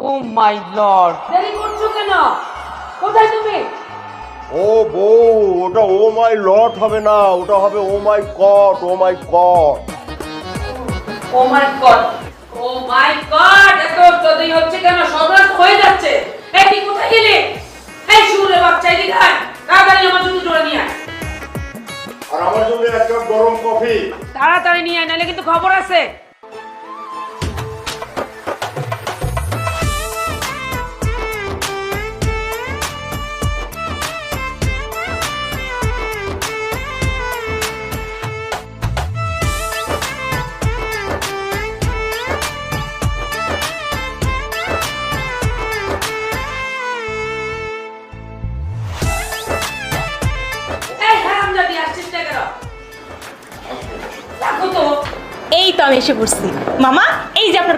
O my lord, দেরি করছো কেন? কোথায় তুমি? ও বউ, ওটা ও মাই লর্ড হবে না, ওটা হবে ও মাই গড, ও মাই গড। ও মাই গড, ও মাই গড, এত দেরি হচ্ছে কেন? সর্বনাশ হয়ে যাচ্ছে। এই তুই কোথায় গেলি? এই শুনে বাচ্চা, এদিকে আয়, তাড়াতাড়ি আমার জুতো জোড়া নিয়ে আয়। আর আমার জন্য এক কাপ গরম কফি। তাড়াতাড়ি নিয়ে আয়, নাহলে কিন্তু খবর আছে। এই তো আমি এসে পড়ছি। মামা, এই যে আপনার